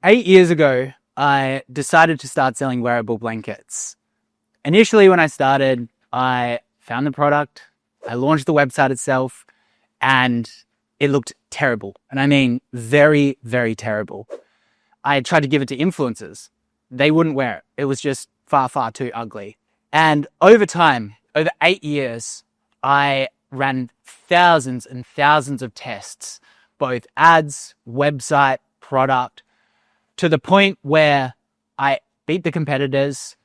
8 years ago, I decided to start selling wearable blankets. Initially, when I started, I found the product, I launched the website itself, and it looked terrible. And I mean, very, very terrible. I tried to give it to influencers. They wouldn't wear it. It was just far, far too ugly. And over time, over 8 years, I ran thousands and thousands of tests, both ads, website, product, to the point where I beat the competitors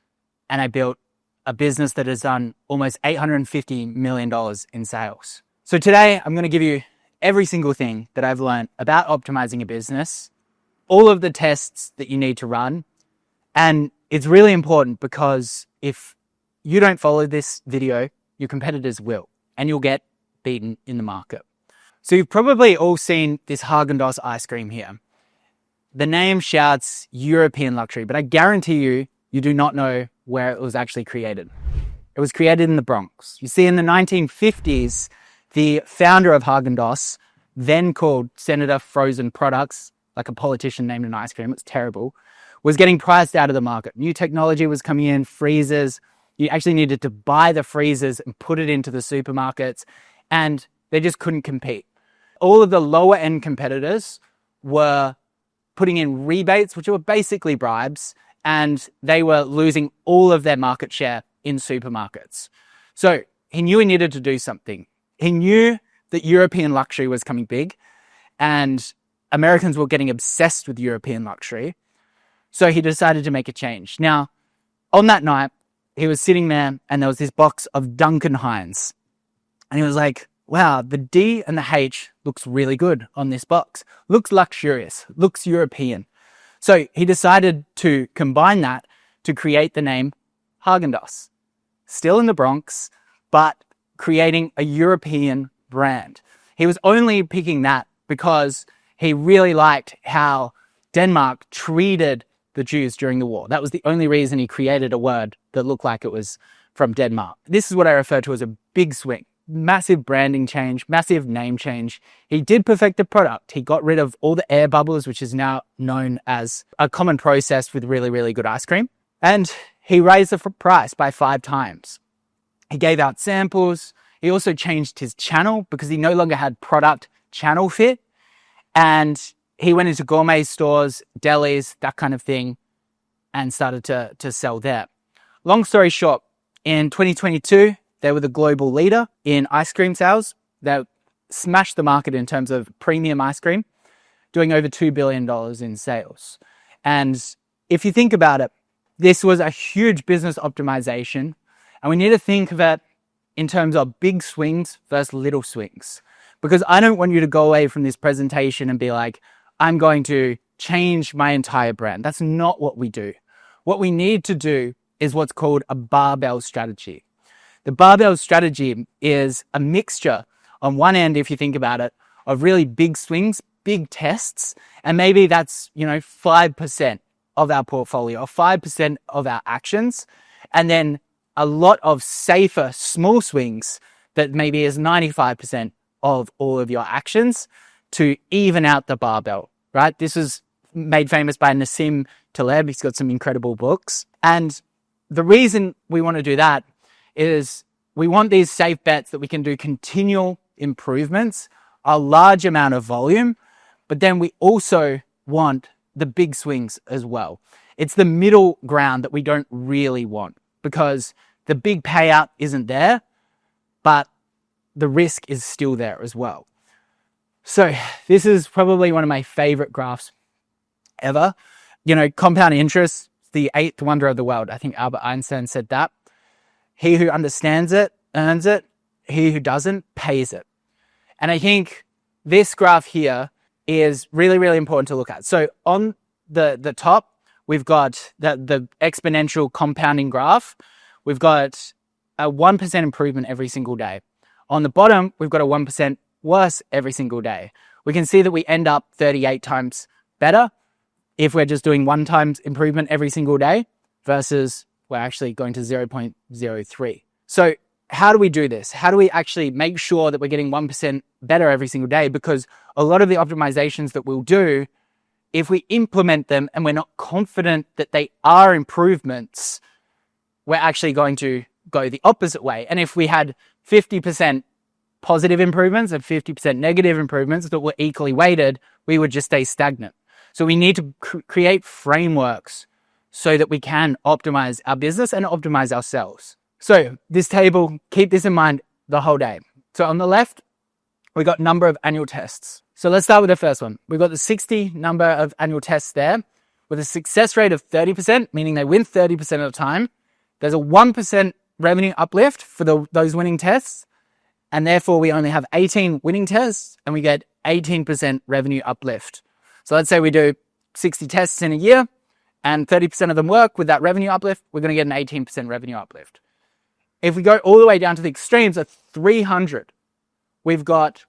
and I built a business that has done almost $850 million in sales. So today I'm going to give you every single thing that I've learned about optimizing a business, all of the tests that you need to run. And it's really important because if you don't follow this video, your competitors will, and you'll get beaten in the market. So you've probably all seen this Haagen-Dazs ice cream here. The name shouts European luxury, but I guarantee you, you do not know where it was actually created. It was created in the Bronx. You see, in the 1950s, the founder of Haagen-Dazs, then called Senator Frozen Products, like a politician named an ice cream, it's terrible, was getting priced out of the market. New technology was coming in, freezers. You actually needed to buy the freezers and put it into the supermarkets, and they just couldn't compete. All of the lower end competitors were putting in rebates, which were basically bribes, and they were losing all of their market share in supermarkets. So he knew he needed to do something. He knew that European luxury was coming big, and Americans were getting obsessed with European luxury. So he decided to make a change. Now, on that night, he was sitting there and there was this box of Duncan Hines. And he was like, wow, the D and the H looks really good on this box. Looks luxurious, looks European. So he decided to combine that to create the name Haagen-Dazs. Still in the Bronx, but creating a European brand. He was only picking that because he really liked how Denmark treated the Jews during the war. That was the only reason he created a word that looked like it was from Denmark. This is what I refer to as a big swing. Massive branding change, massive name change. He did perfect the product. He got rid of all the air bubbles, which is now known as a common process with really, really good ice cream. And he raised the price by 5 times. He gave out samples. He also changed his channel because he no longer had product channel fit. And he went into gourmet stores, delis, that kind of thing, and started to sell there. Long story short, in 2022, they were the global leader in ice cream sales. They smashed the market in terms of premium ice cream, doing over $2 billion in sales. And if you think about it, this was a huge business optimization. And we need to think of it in terms of big swings versus little swings. Because I don't want you to go away from this presentation and be like, I'm going to change my entire brand. That's not what we do. What we need to do is what's called a barbell strategy. The barbell strategy is a mixture on one end, if you think about it, of really big swings, big tests, and maybe that's, 5% of our portfolio or 5% of our actions, and then a lot of safer small swings that maybe is 95% of all of your actions to even out the barbell, right? This is made famous by Nassim Taleb. He's got some incredible books. And the reason we want to do that is we want these safe bets that we can do continual improvements, a large amount of volume, but then we also want the big swings as well. It's the middle ground that we don't really want because the big payout isn't there, but the risk is still there as well. So this is probably one of my favorite graphs ever. Compound interest, the 8th wonder of the world. I think Albert Einstein said that. He who understands it, earns it. He who doesn't, pays it. And I think this graph here is really, really important to look at. So on the top, we've got the exponential compounding graph. We've got a 1% improvement every single day. On the bottom, we've got a 1% worse every single day. We can see that we end up 38 times better if we're just doing 1 times improvement every single day versus we're actually going to 0.03. So how do we do this? How do we actually make sure that we're getting 1% better every single day? Because a lot of the optimizations that we'll do if we implement them and we're not confident that they are improvements, we're actually going to go the opposite way. And if we had 50% positive improvements and 50% negative improvements that were equally weighted, we would just stay stagnant. So we need to create frameworks so that we can optimize our business and optimize ourselves. So this table, keep this in mind the whole day. So on the left, we got number of annual tests. So let's start with the first one. We've got the 60 number of annual tests there with a success rate of 30%, meaning they win 30% of the time. There's a 1% revenue uplift for those winning tests. And therefore we only have 18 winning tests and we get 18% revenue uplift. So let's say we do 60 tests in a year and 30% of them work with that revenue uplift, we're going to get an 18% revenue uplift. If we go all the way down to the extremes of 300, we've got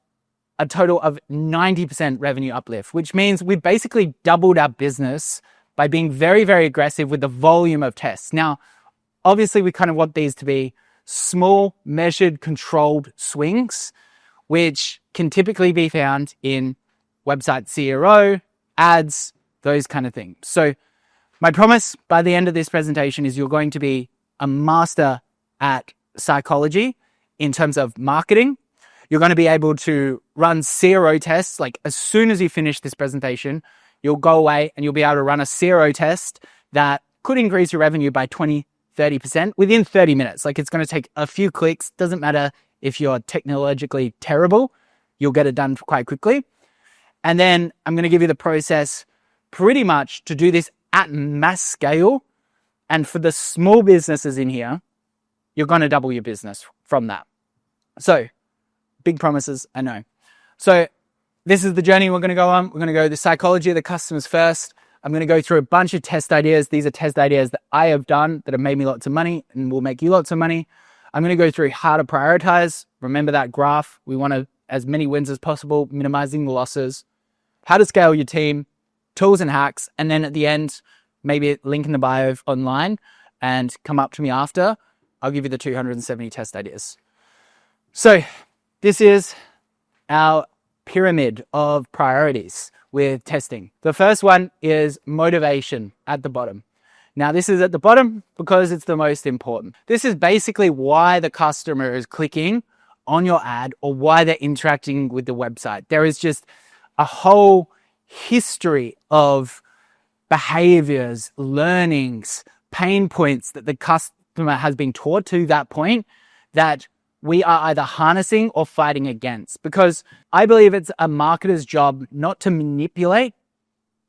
a total of 90% revenue uplift, which means we've basically doubled our business by being very, very aggressive with the volume of tests. Now, obviously we kind of want these to be small, measured, controlled swings, which can typically be found in website SEO, ads, those kind of things. So my promise by the end of this presentation is you're going to be a master at psychology in terms of marketing. You're going to be able to run CRO tests. Like as soon as you finish this presentation, you'll go away and you'll be able to run a CRO test that could increase your revenue by 20-30% within 30 minutes. Like it's going to take a few clicks. Doesn't matter if you're technologically terrible, you'll get it done quite quickly. And then I'm going to give you the process pretty much to do this at mass scale. And for the small businesses in here, you're going to double your business from that. So big promises, I know. So this is the journey we're going to go on. We're going to go the psychology of the customers first. I'm going to go through a bunch of test ideas. These are test ideas that I have done that have made me lots of money and will make you lots of money. I'm going to go through how to prioritize. Remember that graph. We want as many wins as possible, minimizing the losses. How to scale your team, tools and hacks. And then at the end, maybe link in the bio online and come up to me after. I'll give you the 270 test ideas. So this is our pyramid of priorities with testing. The first one is motivation at the bottom. Now this is at the bottom because it's the most important. This is basically why the customer is clicking on your ad or why they're interacting with the website. There is just a whole history of behaviors, learnings, pain points that the customer has been taught to that point that we are either harnessing or fighting against, because I believe it's a marketer's job not to manipulate,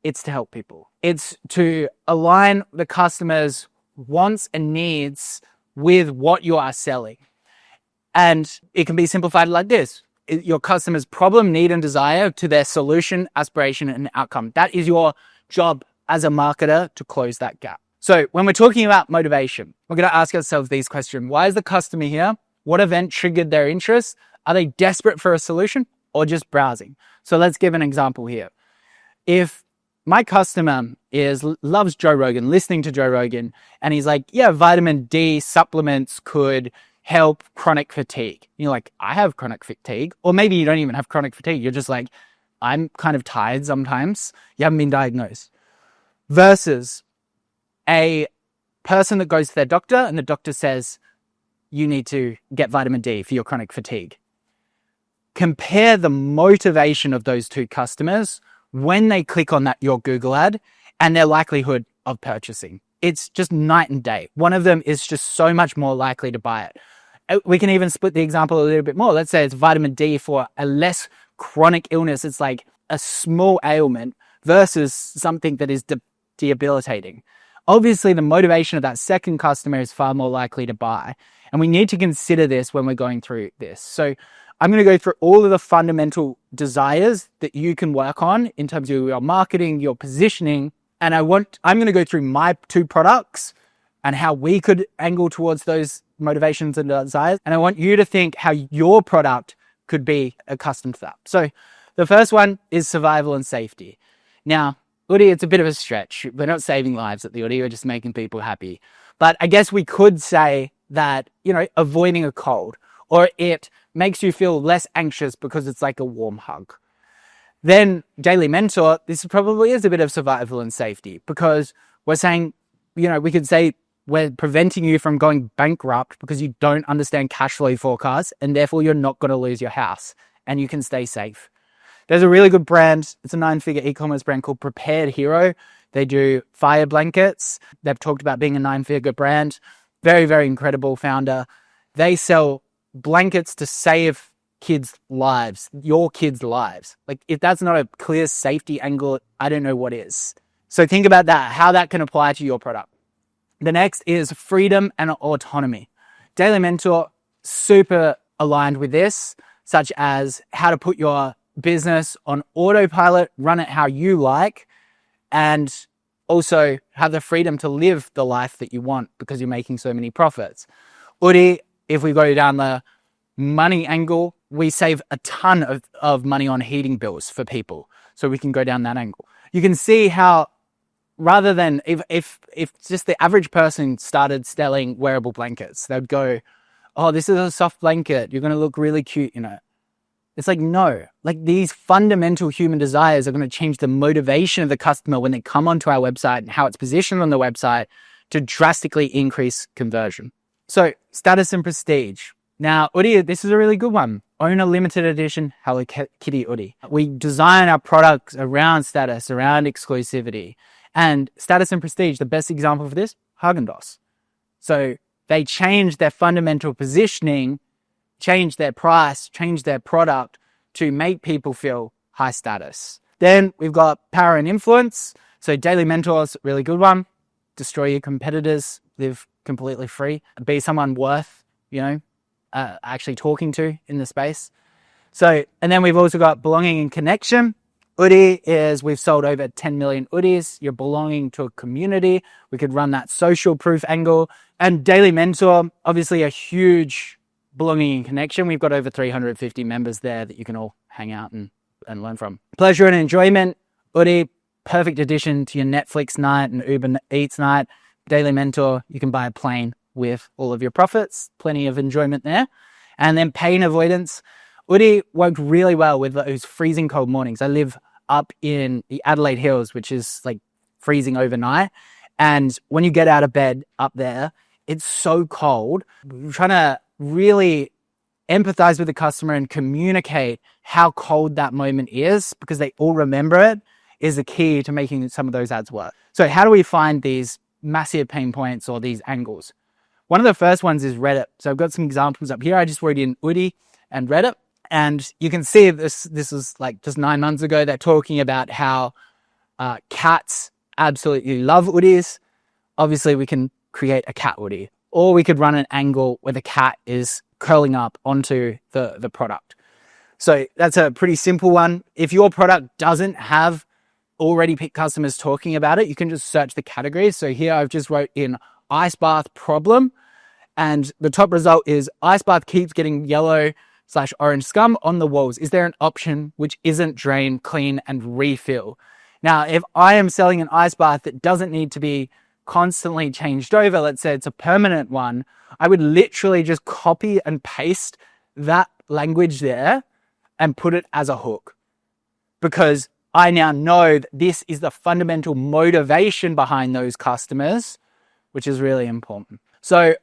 it's to help people. It's to align the customer's wants and needs with what you are selling. And it can be simplified like this. Your customer's problem, need, and desire to their solution, aspiration, and outcome. That is your job as a marketer to close that gap. So when we're talking about motivation, we're going to ask ourselves these questions. Why is the customer here? What event triggered their interest? Are they desperate for a solution or just browsing? So let's give an example here. If my customer loves Joe Rogan, listening to Joe Rogan, and he's like, yeah, vitamin D supplements could help chronic fatigue. You're like, I have chronic fatigue. Or maybe you don't even have chronic fatigue. You're just like, I'm kind of tired sometimes. You haven't been diagnosed. Versus a person that goes to their doctor and the doctor says, you need to get vitamin D for your chronic fatigue. Compare the motivation of those two customers when they click on your Google ad and their likelihood of purchasing. It's just night and day. One of them is just so much more likely to buy it. We can even split the example a little bit more. Let's say it's vitamin D for a less chronic illness. It's like a small ailment versus something that is debilitating. Obviously, the motivation of that second customer is far more likely to buy. And we need to consider this when we're going through this. So I'm going to go through all of the fundamental desires that you can work on in terms of your marketing, your positioning. And I'm going to go through my two products and how we could angle towards those motivations and desires. And I want you to think how your product could be accustomed to that. So the first one is survival and safety. Now, Oodie, it's a bit of a stretch. We're not saving lives at the Oodie. We're just making people happy. But I guess we could say that, avoiding a cold, or it makes you feel less anxious because it's like a warm hug. Then Daily Mentor, this probably is a bit of survival and safety, because we're saying, we could say we're preventing you from going bankrupt because you don't understand cash flow forecasts, and therefore you're not going to lose your house and you can stay safe. There's a really good brand. It's a 9-figure e-commerce brand called Prepared Hero. They do fire blankets. They've talked about being a 9-figure brand. Very, very incredible founder. They sell blankets to save kids' lives, your kids' lives. Like, if that's not a clear safety angle, I don't know what is. So think about that, how that can apply to your product. The next is freedom and autonomy. Daily Mentor, super aligned with this, such as how to put your business on autopilot, run it how you like, and also have the freedom to live the life that you want because you're making so many profits. Oodie, if we go down the money angle, we save a ton of money on heating bills for people. So we can go down that angle. You can see how, rather than if just the average person started selling wearable blankets, they'd go, oh, this is a soft blanket, you're going to look really cute, It's like, no, like these fundamental human desires are going to change the motivation of the customer when they come onto our website and how it's positioned on the website to drastically increase conversion. So status and prestige. Now, Oodie, this is a really good one. Own a limited edition Hello Kitty Oodie. We design our products around status, around exclusivity. And status and prestige, the best example for this, Haagen-Dazs. So they changed their fundamental positioning, change their price, change their product to make people feel high status. Then we've got power and influence. So Daily Mentors, really good one. Destroy your competitors, live completely free, be someone worth, actually talking to in the space. So, and then we've also got belonging and connection. Oodie is, we've sold over 10 million Oodies. You're belonging to a community. We could run that social proof angle. And Daily Mentor, obviously a huge belonging and connection. We've got over 350 members there that you can all hang out and learn from. Pleasure and enjoyment. Oodie, perfect addition to your Netflix night and Uber Eats night. Daily Mentor, you can buy a plane with all of your profits. Plenty of enjoyment there. And then pain avoidance. Oodie worked really well with those freezing cold mornings. I live up in the Adelaide Hills, which is like freezing overnight. And when you get out of bed up there, it's so cold. We're trying to really empathize with the customer and communicate how cold that moment is, because they all remember it, is the key to making some of those ads work. So how do we find these massive pain points or these angles? One of the first ones is Reddit. So I've got some examples up here. I just wrote in Oodie and Reddit, and you can see this is like just 9 months ago. They're talking about how cats absolutely love Oodies. Obviously, we can create a cat Oodie, or we could run an angle where the cat is curling up onto the product. So that's a pretty simple one. If your product doesn't have already customers talking about it, you can just search the categories. So here I've just wrote in ice bath problem, and the top result is ice bath keeps getting yellow/orange scum on the walls. Is there an option which isn't drain, clean, and refill? Now, if I am selling an ice bath that doesn't need to be constantly changed over, let's say it's a permanent one, I would literally just copy and paste that language there and put it as a hook, because I now know that this is the fundamental motivation behind those customers, which is really important. So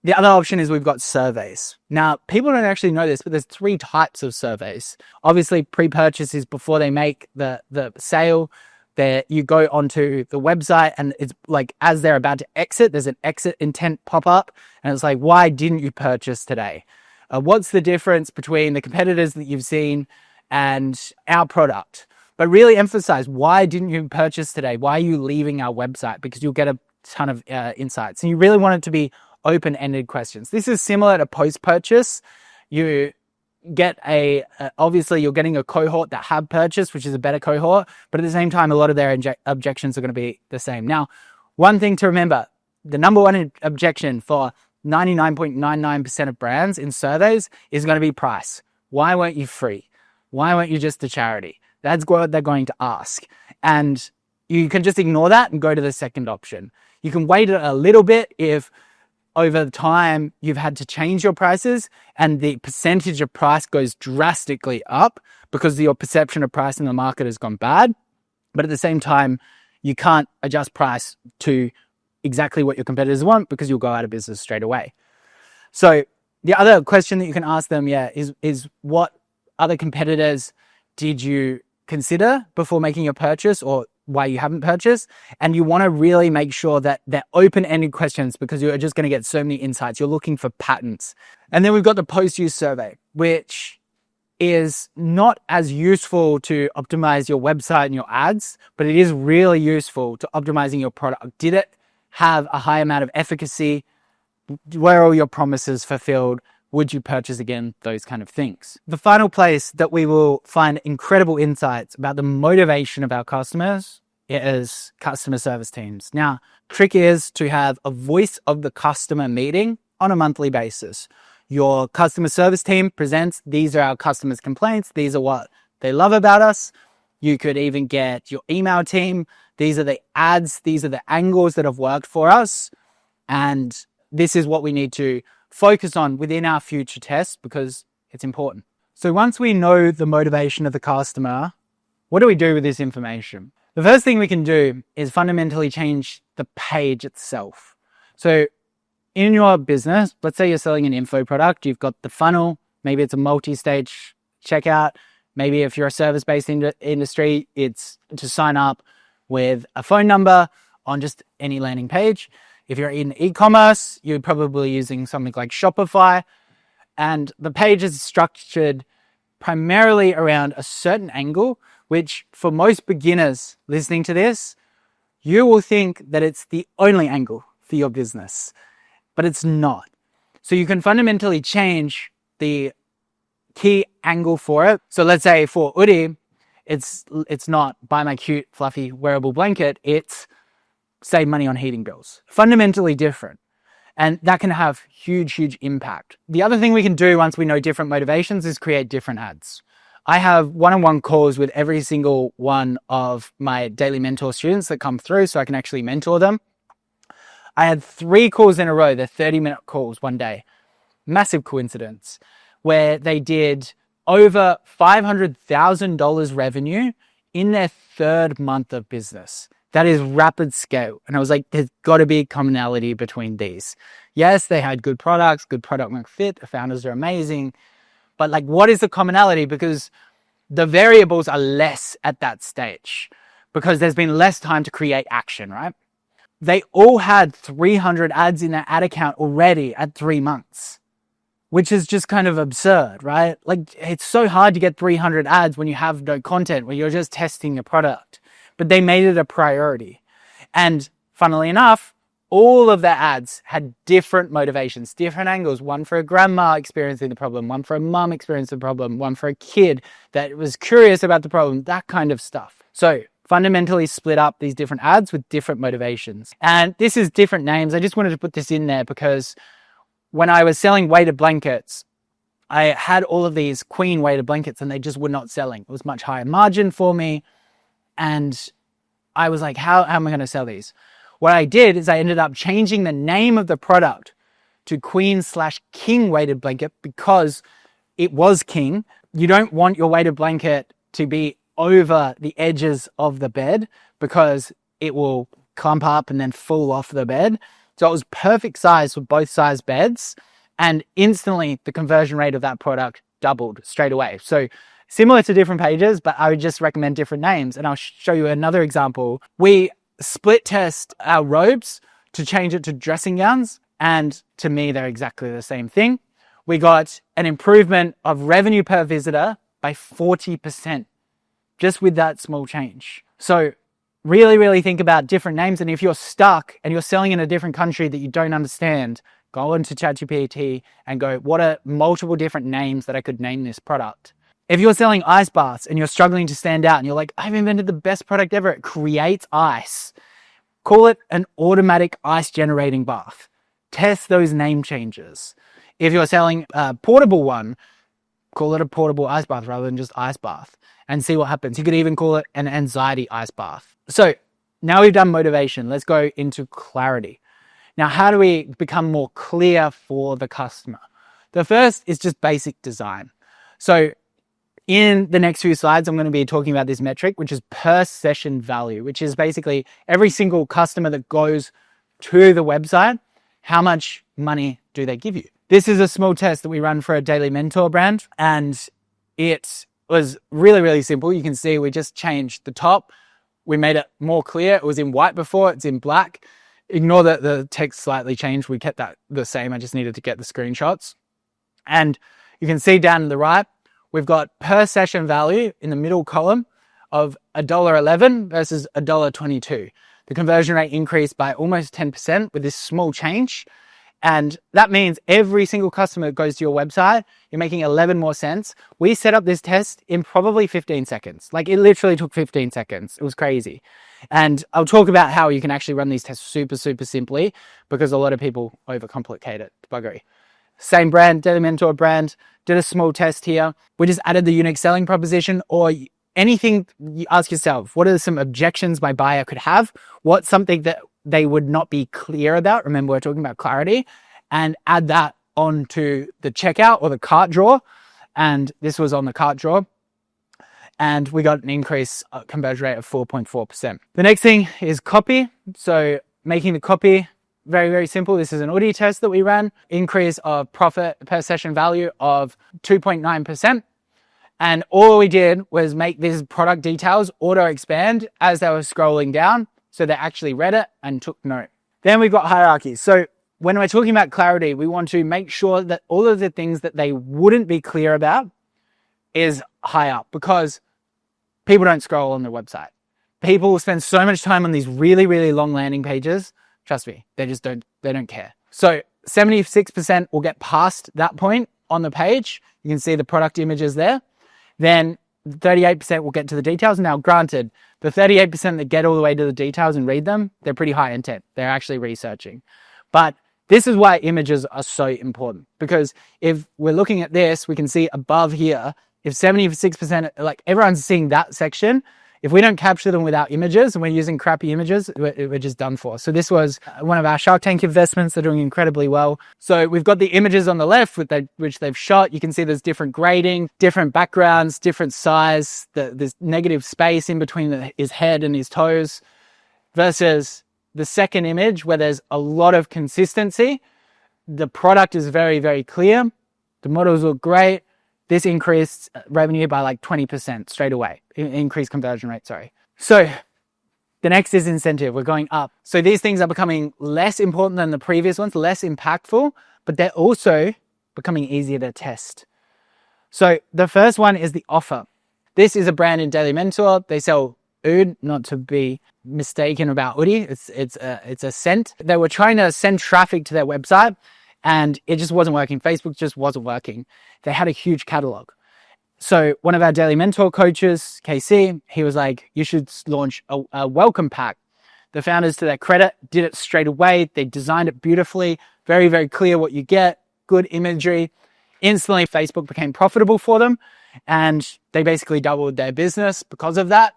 the other option is we've got surveys. Now, people don't actually know this, but there's 3 types of surveys. Obviously, pre-purchase is before they make the sale. There, you go onto the website, and it's like as they're about to exit, there's an exit intent pop up, and it's like, why didn't you purchase today? What's the difference between the competitors that you've seen and our product? But really emphasize, why didn't you purchase today? Why are you leaving our website? Because you'll get a ton of insights. And you really want it to be open-ended questions. This is similar to post-purchase. You get obviously you're getting a cohort that have purchased, which is a better cohort, but at the same time, a lot of their objections are going to be the same. Now, one thing to remember, the number one objection for 99.99% of brands in surveys is going to be price. Why weren't you free? Why weren't you just a charity? That's what they're going to ask. And you can just ignore that and go to the second option. You can wait a little bit if over time, you've had to change your prices and the percentage of price goes drastically up because your perception of price in the market has gone bad. But at the same time, you can't adjust price to exactly what your competitors want because you'll go out of business straight away. So the other question that you can ask them, is what other competitors did you consider before making your purchase, or why you haven't purchased? And you want to really make sure that they're open-ended questions, because you're just going to get so many insights. You're looking for patterns. And then we've got the post-use survey, which is not as useful to optimize your website and your ads, but it is really useful to optimizing your product. Did it have a high amount of efficacy? Were all your promises fulfilled? Would you purchase again? Those kind of things. The final place that we will find incredible insights about the motivation of our customers is customer service teams. Now, trick is to have a voice of the customer meeting on a monthly basis. Your customer service team presents, these are our customers' complaints. These are what they love about us. You could even get your email team. These are the ads. These are the angles that have worked for us. And this is what we need to focus on within our future tests, because it's important. So once we know the motivation of the customer, what do we do with this information? The first thing we can do is fundamentally change the page itself. So in your business, let's say you're selling an info product, you've got the funnel, maybe it's a multi-stage checkout. Maybe if you're a service-based industry, it's to sign up with a phone number on just any landing page. If you're in e-commerce, you're probably using something like Shopify, and the page is structured primarily around a certain angle, which for most beginners listening to this, you will think that it's the only angle for your business, but it's not. So you can fundamentally change the key angle for it. So let's say for Oodie, it's not buy my cute, fluffy, wearable blanket. It's save money on heating bills. Fundamentally different. And that can have huge impact. The other thing we can do once we know different motivations is create different ads. I have one-on-one calls with every single one of my daily mentor students that come through, so I can actually mentor them. I had 3 calls in a row. They're 30-minute calls one day. Massive coincidence, where they did over $500,000 revenue in their 3rd month of business. That is rapid scale. And I was like, there's got to be a commonality between these. Yes, they had good products, good product market fit. The founders are amazing. But like, what is the commonality? Because the variables are less at that stage, because there's been less time to create action, right? They all had 300 ads in their ad account already at 3 months, which is just kind of absurd, right? Like, it's so hard to get 300 ads when you have no content, when you're just testing the product. But they made it a priority. And funnily enough, all of their ads had different motivations, different angles. One for a grandma experiencing the problem, one for a mum experiencing the problem, one for a kid that was curious about the problem, that kind of stuff. So fundamentally split up these different ads with different motivations. And this is different names. I just wanted to put this in there because when I was selling weighted blankets, I had all of these queen weighted blankets and they just were not selling. It was much higher margin for me. And I was like, how am I going to sell these? What I did is I ended up changing the name of the product to Queen/King weighted blanket, because it was king. You don't want your weighted blanket to be over the edges of the bed, because it will clump up and then fall off the bed. So it was perfect size for both size beds. And instantly the conversion rate of that product doubled straight away. So similar to different pages, but I would just recommend different names. And I'll show you another example. We split test our robes to change it to dressing gowns. And to me, they're exactly the same thing. We got an improvement of revenue per visitor by 40% just with that small change. So really think about different names. And if you're stuck and you're selling in a different country that you don't understand, go into ChatGPT and go, what are multiple different names that I could name this product? If you're selling ice baths and you're struggling to stand out and you're like, I've invented the best product ever, it creates ice. Call it an automatic ice generating bath. Test those name changes. If you're selling a portable one, call it a portable ice bath rather than just ice bath and see what happens. You could even call it an anxiety ice bath. So now we've done motivation. Let's go into clarity. Now, how do we become more clear for the customer? The first is just basic design. So in the next few slides, I'm going to be talking about this metric, which is per session value, which is basically every single customer that goes to the website, how much money do they give you? This is a small test that we run for a Daily Mentor brand, and it was really, really simple. You can see we just changed the top. We made it more clear. It was in white before, it's in black. Ignore that the text slightly changed. We kept that the same. I just needed to get the screenshots. And you can see down to the right, we've got per session value in the middle column of $1.11 versus $1.22. The conversion rate increased by almost 10% with this small change. And that means every single customer that goes to your website, you're making 11 more cents. We set up this test in probably 15 seconds. Like, it literally took 15 seconds. It was crazy. And I'll talk about how you can actually run these tests super, super simply, because a lot of people overcomplicate it. Buggery. Same brand, Daily Mentor brand, did a small test here. We just added the unique selling proposition, or anything. You ask yourself, what are some objections my buyer could have? What's something that they would not be clear about? Remember, we're talking about clarity, and add that onto the checkout or the cart drawer. And this was on the cart drawer. And we got an increase conversion rate of 4.4%. The next thing is copy. So making the copy very, very simple. This is an Oodie test that we ran. Increase of profit per session value of 2.9%. And all we did was make these product details auto expand as they were scrolling down. So they actually read it and took note. Then we've got hierarchy. So when we're talking about clarity, we want to make sure that all of the things that they wouldn't be clear about is high up, because people don't scroll on their website. People spend so much time on these really, really long landing pages. Trust me, they don't care. So 76% will get past that point on the page. You can see the product images there. Then 38% will get to the details. Now, granted, the 38% that get all the way to the details and read them, they're pretty high intent. They're actually researching. But this is why images are so important, because if we're looking at this, we can see above here, if 76%, like, everyone's seeing that section, if we don't capture them without images and we're using crappy images, we're just done for. So this was one of our Shark Tank investments. They're doing incredibly well. So we've got the images on the left which they've shot. You can see there's different grading, different backgrounds, different size. There's negative space in between his head and his toes, versus the second image where there's a lot of consistency. The product is very, very clear. The models look great. This increased revenue by like 20% straight away. Increased conversion rate, sorry. So the next is incentive. We're going up. So these things are becoming less important than the previous ones, less impactful, but they're also becoming easier to test. So the first one is the offer. This is a brand in Daily Mentor. They sell Ood, not to be mistaken about Oodie. It's a scent. They were trying to send traffic to their website, and it just wasn't working. Facebook just wasn't working. They had a huge catalog. So one of our Daily Mentor coaches, KC, he was like, you should launch a welcome pack. The founders, to their credit, did it straight away. They designed it beautifully, very, very clear what you get, good imagery. Instantly, Facebook became profitable for them, and they basically doubled their business because of that.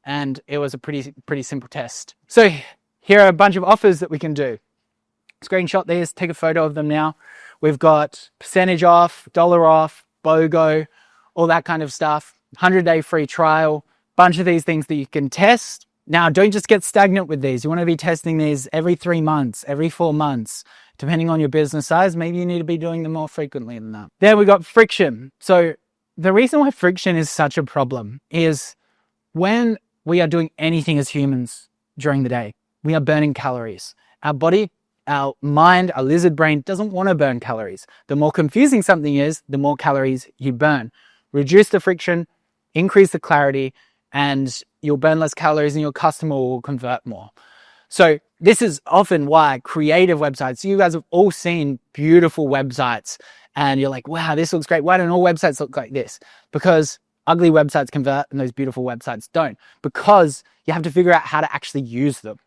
And it was a pretty simple test. So here are a bunch of offers that we can do. Screenshot these, take a photo of them now. We've got percentage off, dollar off, BOGO, all that kind of stuff. 100-day free trial, bunch of these things that you can test. Now, don't just get stagnant with these. You want to be testing these every 3 months, every 4 months, depending on your business size. Maybe you need to be doing them more frequently than that. Then we got friction. So the reason why friction is such a problem is when we are doing anything as humans during the day, we are burning calories. Our body, our mind, our lizard brain doesn't want to burn calories. The more confusing something is, the more calories you burn. Reduce the friction, increase the clarity, and you'll burn less calories and your customer will convert more. So this is often why creative websites, you guys have all seen beautiful websites and you're like, wow, this looks great. Why don't all websites look like this? Because ugly websites convert and those beautiful websites don't, because you have to figure out how to actually use them.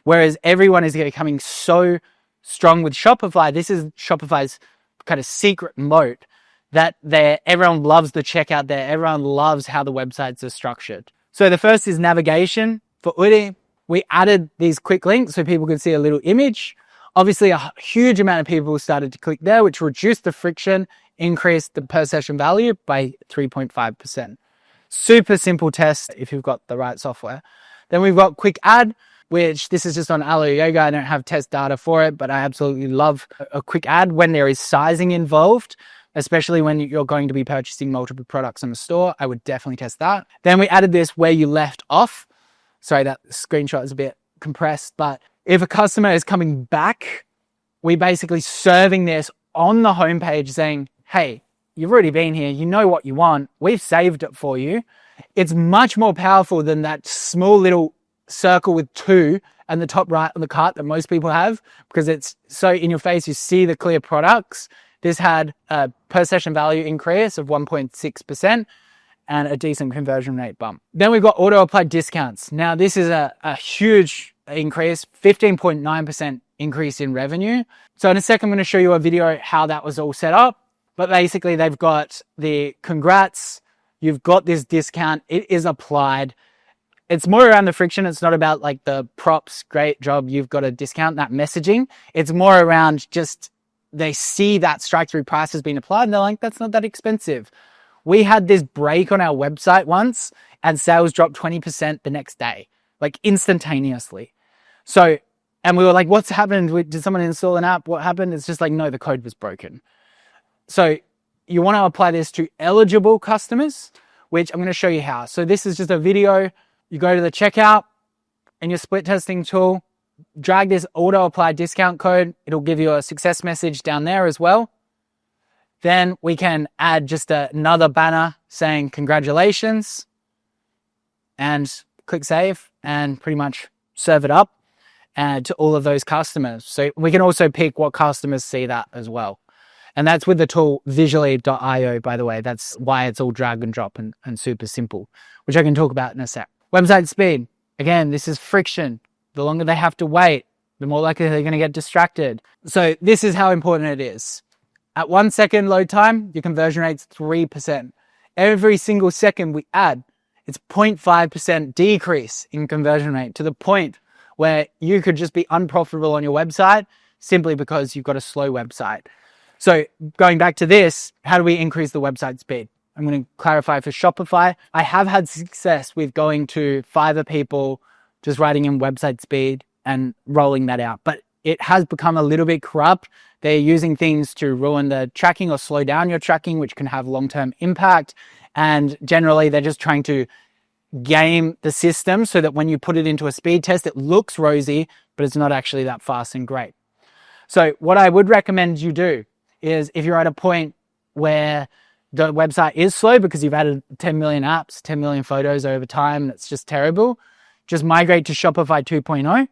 Whereas everyone is becoming so strong with Shopify. This is Shopify's kind of secret moat, that everyone loves the checkout there. Everyone loves how the websites are structured. So the first is navigation. For Oodie, we added these quick links so people could see a little image Obviously, a huge amount of people started to click there, which reduced the friction, increased the per session value by 3.5%. Super simple test if you've got the right software. Then we've got quick ad, which this is just on Alo Yoga. I don't have test data for it, but I absolutely love a quick ad when there is sizing involved, especially when you're going to be purchasing multiple products in the store. I would definitely test that. Then we added this where you left off. Sorry, that screenshot is a bit compressed, but if a customer is coming back, we basically serving this on the homepage saying, hey, you've already been here. You know what you want. We've saved it for you. It's much more powerful than that small little circle with 2 and the top right on the cart that most people have, because it's so in your face, you see the clear products. This had a per session value increase of 1.6% and a decent conversion rate bump. Then we've got auto applied discounts. Now this is a huge increase, 15.9% increase in revenue. So in a second, I'm going to show you a video how that was all set up. But basically they've got the congrats, you've got this discount, it is applied. It's more around the friction. It's not about like the props, great job, you've got a discount, that messaging. It's more around just they see that strike through price has been applied and they're like, that's not that expensive. We had this break on our website once and sales dropped 20% the next day, like instantaneously. So, and we were like, what's happened? Did someone install an app? What happened? It's just like, no, the code was broken. So you want to apply this to eligible customers, which I'm going to show you how. So this is just a video. You go to the checkout in your split testing tool, drag this auto apply discount code. It'll give you a success message down there as well. Then we can add just another banner saying congratulations and click save and pretty much serve it up to all of those customers. So we can also pick what customers see that as well. And that's with the tool visually.io, by the way. That's why it's all drag and drop and super simple, which I can talk about in a sec. Website speed. Again, this is friction. The longer they have to wait, the more likely they're going to get distracted. So this is how important it is. At 1 second load time, your conversion rate's 3%. Every single second we add, it's 0.5% decrease in conversion rate, to the point where you could just be unprofitable on your website simply because you've got a slow website. So going back to this, how do we increase the website speed? I'm going to clarify for Shopify. I have had success with going to Fiverr people, just writing in website speed and rolling that out. But it has become a little bit corrupt. They're using things to ruin the tracking or slow down your tracking, which can have long-term impact. And generally, they're just trying to game the system so that when you put it into a speed test, it looks rosy, but it's not actually that fast and great. So what I would recommend you do is, if you're at a point where the website is slow because you've added 10 million apps, 10 million photos over time, and it's just terrible, just migrate to Shopify 2.0.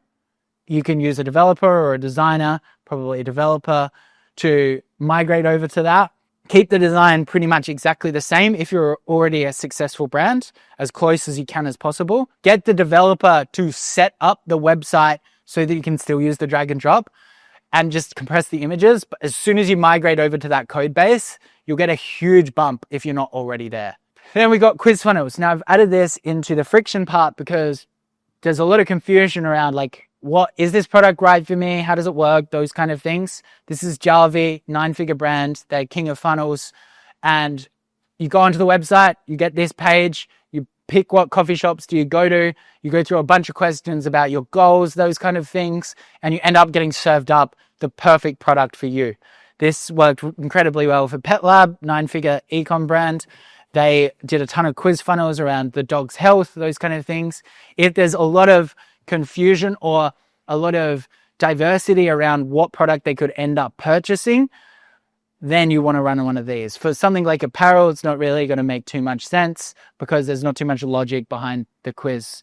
You can use a developer or a designer, probably a developer, to migrate over to that. Keep the design pretty much exactly the same if you're already a successful brand, as close as you can as possible. Get the developer to set up the website so that you can still use the drag and drop, and just compress the images. But as soon as you migrate over to that code base, you'll get a huge bump if you're not already there. Then we got quiz funnels. Now I've added this into the friction part because there's a lot of confusion around like, what is this product right for me? How does it work? Those kind of things. This is Davie, 9-figure brand. They're king of funnels. And you go onto the website, you get this page, you pick what coffee shops do you go to, you go through a bunch of questions about your goals, those kind of things, and you end up getting served up the perfect product for you. This worked incredibly well for Pet Lab, 9-figure e-com brand. They did a ton of quiz funnels around the dog's health, those kind of things. If there's a lot of confusion or a lot of diversity around what product they could end up purchasing, then you want to run one of these. For something like apparel, it's not really going to make too much sense because there's not too much logic behind the quiz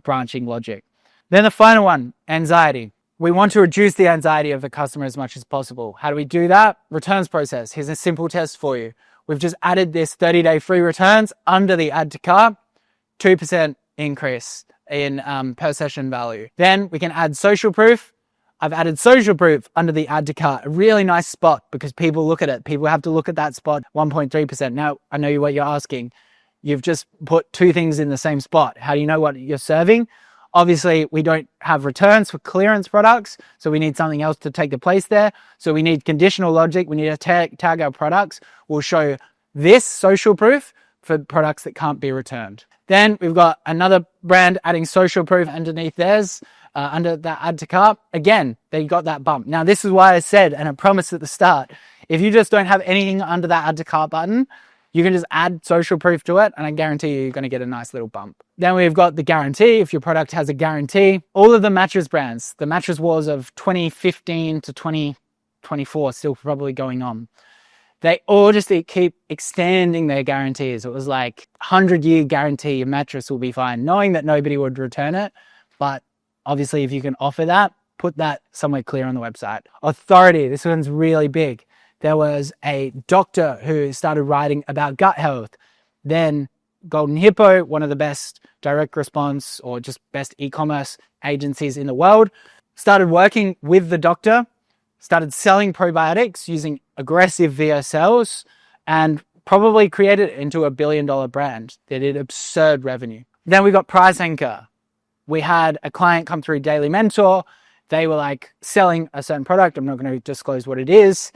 branching logic. Then the final one, anxiety. We want to reduce the anxiety of the customer as much as possible. How do we do that? Returns process. Here's a simple test for you. We've just added this 30-day free returns under the add to cart, 2% increase in per session value. Then we can add social proof. I've added social proof under the add to cart, a really nice spot because people look at it. People have to look at that spot, 1.3%. Now, I know what you're asking. You've just put two things in the same spot. How do you know what you're serving? Obviously, we don't have returns for clearance products, so we need something else to take the place there. So we need conditional logic. We need to tag our products. We'll show this social proof for products that can't be returned. Then we've got another brand adding social proof underneath theirs, under that add to cart. Again, they got that bump. Now, this is why I said, and I promised at the start, if you just don't have anything under that add to cart button, you can just add social proof to it, and I guarantee you're going to get a nice little bump. Then we've got the guarantee. If your product has a guarantee, all of the mattress brands, the mattress wars of 2015 to 2024 still probably going on. They all just keep extending their guarantees. It was like 100-year guarantee, your mattress will be fine, knowing that nobody would return it. But obviously, if you can offer that, put that somewhere clear on the website. Authority, this one's really big. There was a doctor who started writing about gut health. Then Golden Hippo, one of the best direct response or just best e-commerce agencies in the world, started working with the doctor, started selling probiotics using aggressive VSLs, and probably created it into $1 billion brand. They did absurd revenue. Then we got Price Anchor. We had a client come through Daily Mentor. They were like selling a certain product. I'm not going to disclose what it is.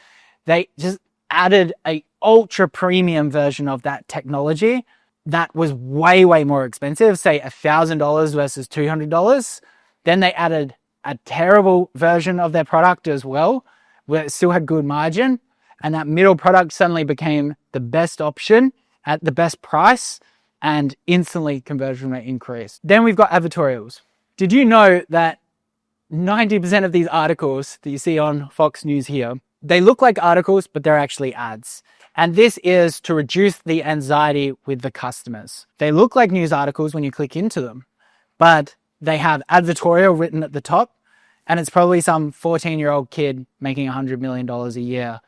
They just added a ultra premium version of that technology that was way, way more expensive, say $1,000 versus $200. Then they added a terrible version of their product as well, where it still had good margin. And that middle product suddenly became the best option at the best price, and instantly conversion rate increased. Then we've got advertorials. Did you know that 90% of these articles that you see on Fox News here, they look like articles, but they're actually ads. And this is to reduce the anxiety with the customers. They look like news articles when you click into them, but they have advertorial written at the top, and it's probably some 14-year-old kid making $100 million a year.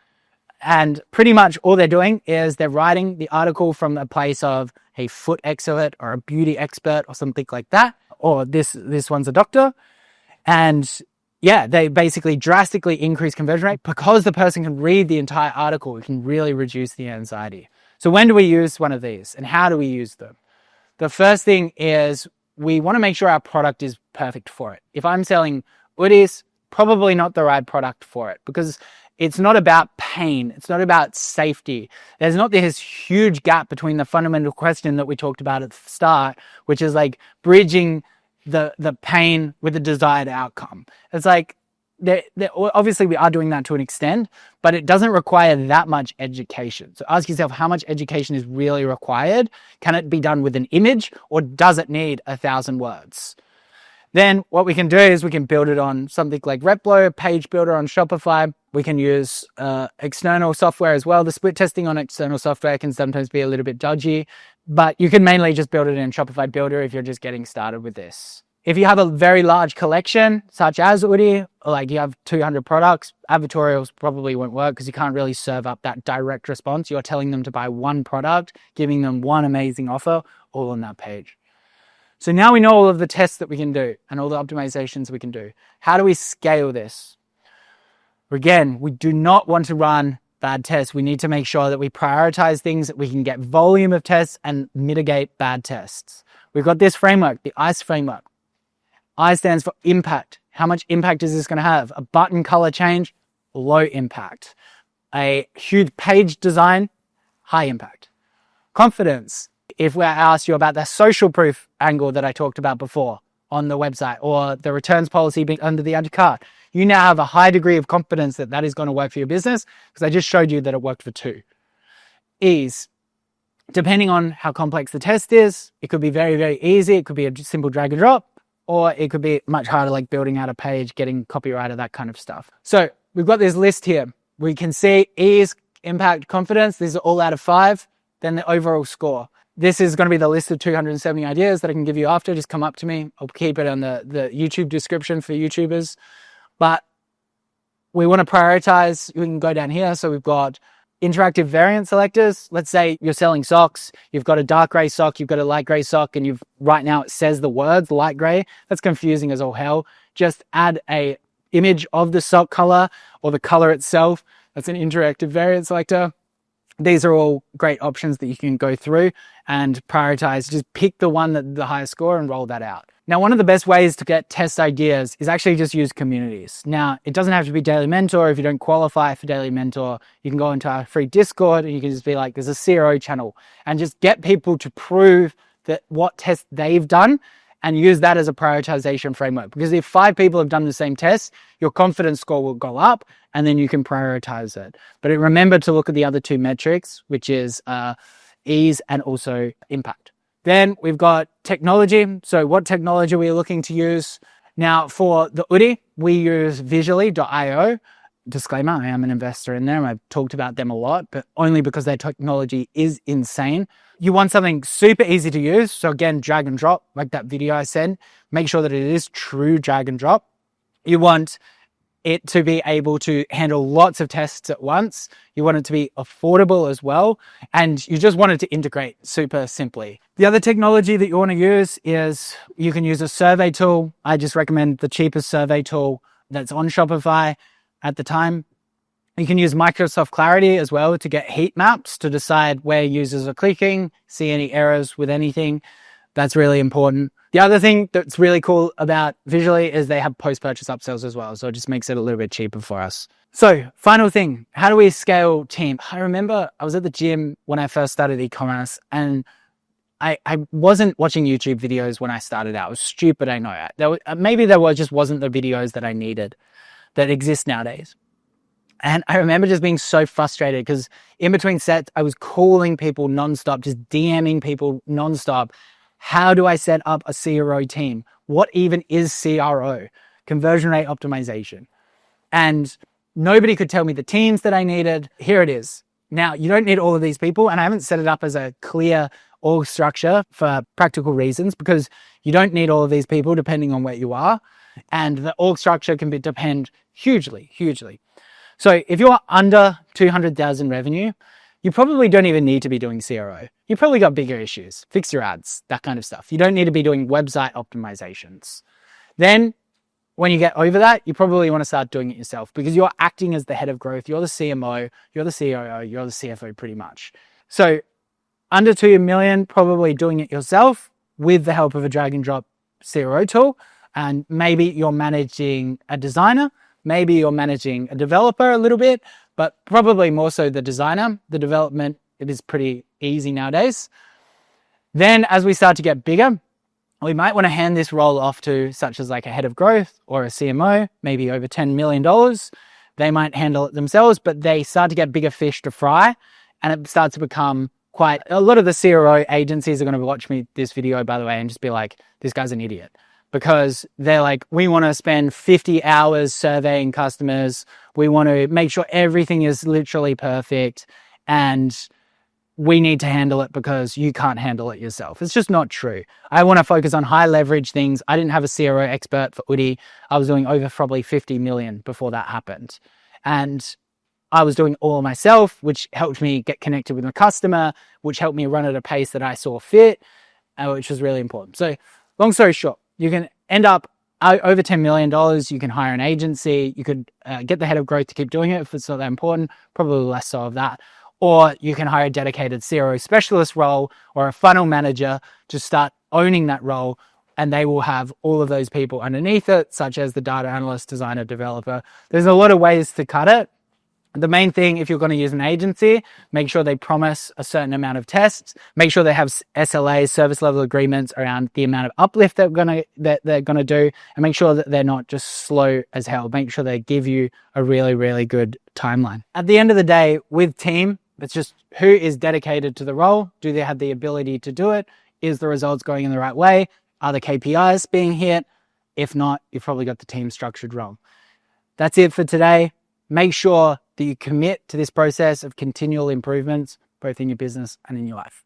And pretty much all they're doing is they're writing the article from a place of a foot expert or a beauty expert or something like that. Or this one's a doctor. And yeah, they basically drastically increase conversion rate because the person can read the entire article. It can really reduce the anxiety. So when do we use one of these and how do we use them? The first thing is we want to make sure our product is perfect for it. If I'm selling Oodies, probably not the right product for it because it's not about pain. It's not about safety. There's not this huge gap between the fundamental question that we talked about at the start, which is like bridging the pain with the desired outcome. It's like, obviously we are doing that to an extent, but it doesn't require that much education. So ask yourself, how much education is really required? Can it be done with an image, or does it need 1,000 words? Then what we can do is we can build it on something like Replo, Page Builder on Shopify. We can use external software as well. The split testing on external software can sometimes be a little bit dodgy, but you can mainly just build it in Shopify Builder if you're just getting started with this. If you have a very large collection, such as Oodie, like you have 200 products, advertorials probably won't work because you can't really serve up that direct response. You're telling them to buy one product, giving them one amazing offer, all on that page. So now we know all of the tests that we can do and all the optimizations we can do. How do we scale this? Again, we do not want to run bad tests. We need to make sure that we prioritize things that we can get volume of tests and mitigate bad tests. We've got this framework, the ICE framework. I stands for impact. How much impact is this going to have? A button color change, low impact. A huge page design, high impact. Confidence. If we asked you about the social proof angle that I talked about before on the website, or the returns policy being under the add cart, you now have a high degree of confidence that that is going to work for your business because I just showed you that it worked for 2. Ease. Depending on how complex the test is, it could be very, very easy. It could be a simple drag and drop, or it could be much harder, like building out a page, getting copywriter, that kind of stuff. So we've got this list here. We can see ease, impact, confidence. These are all out of 5. Then the overall score. This is going to be the list of 270 ideas that I can give you after. Just come up to me. I'll keep it on the YouTube description for YouTubers. But we want to prioritize. We can go down here. So we've got interactive variant selectors. Let's say you're selling socks. You've got a dark gray sock. You've got a light gray sock. And right now it says the words light gray. That's confusing as all hell. Just add a image of the sock color or the color itself. That's an interactive variant selector. These are all great options that you can go through and prioritize. Just pick the one that the highest score and roll that out. Now, one of the best ways to get test ideas is actually just use communities. Now, it doesn't have to be Daily Mentor. If you don't qualify for Daily Mentor, you can go into our free Discord and you can just be like, there's a CRO channel, and just get people to prove that what test they've done and use that as a prioritization framework. Because if 5 people have done the same test, your confidence score will go up and then you can prioritize it. But remember to look at the other 2 metrics, which is ease and also impact. Then we've got technology. So what technology are we looking to use? Now for the Oodie, we use visually.io. Disclaimer, I am an investor in them. I've talked about them a lot, but only because their technology is insane. You want something super easy to use. So again, drag and drop, like that video I said. Make sure that it is true drag and drop. You want it to be able to handle lots of tests at once. You want it to be affordable as well. And you just want it to integrate super simply. The other technology that you want to use is you can use a survey tool. I just recommend the cheapest survey tool that's on Shopify at the time. You can use Microsoft Clarity as well to get heat maps to decide where users are clicking, see any errors with anything. That's really important. The other thing that's really cool about Visually is they have post-purchase upsells as well. So it just makes it a little bit cheaper for us. So final thing, how do we scale team? I remember I was at the gym when I first started e-commerce, and I wasn't watching YouTube videos when I started out. It was stupid, I know. Maybe there just wasn't the videos that I needed that exist nowadays. And I remember just being so frustrated because in between sets, I was calling people nonstop, just DMing people nonstop. How do I set up a CRO team? What even is CRO? Conversion rate optimization. And nobody could tell me the teams that I needed. Here it is. Now, you don't need all of these people, and I haven't set it up as a clear org structure for practical reasons, because you don't need all of these people depending on where you are. And the org structure can depend hugely. So if you're under 200,000 revenue, you probably don't even need to be doing CRO. You've probably got bigger issues. Fix your ads, that kind of stuff. You don't need to be doing website optimizations. Then when you get over that, you probably want to start doing it yourself, because you're acting as the head of growth. You're the CMO, you're the COO, you're the CFO pretty much. So under 2 million, probably doing it yourself with the help of a drag and drop CRO tool. And maybe you're managing a designer, maybe you're managing a developer a little bit, but probably more so the designer. The development, it is pretty easy nowadays. Then as we start to get bigger, we might want to hand this role off to such as like a head of growth or a CMO, maybe over $10 million. They might handle it themselves, but they start to get bigger fish to fry, and it starts to become quite, a lot of the CRO agencies are going to watch this video, by the way, and just be like, this guy's an idiot. Because they're like, we want to spend 50 hours surveying customers. We want to make sure everything is literally perfect, and we need to handle it because you can't handle it yourself. It's just not true. I want to focus on high leverage things. I didn't have a CRO expert for Oodie. I was doing over probably 50 million before that happened. And I was doing all myself, which helped me get connected with my customer, which helped me run at a pace that I saw fit, which was really important. So long story short, you can end up over $10 million. You can hire an agency. You could get the head of growth to keep doing it if it's not that important, probably less so of that. Or you can hire a dedicated CRO specialist role or a funnel manager to start owning that role, and they will have all of those people underneath it, such as the data analyst, designer, developer. There's a lot of ways to cut it. The main thing, if you're going to use an agency, make sure they promise a certain amount of tests. Make sure they have SLAs, service level agreements, around the amount of uplift they're going to do, and make sure that they're not just slow as hell. Make sure they give you a really, really good timeline. At the end of the day, with team, it's just who is dedicated to the role. Do they have the ability to do it? Is the results going in the right way? Are the KPIs being hit? If not, you've probably got the team structured wrong. That's it for today. Make sure that you commit to this process of continual improvements, both in your business and in your life.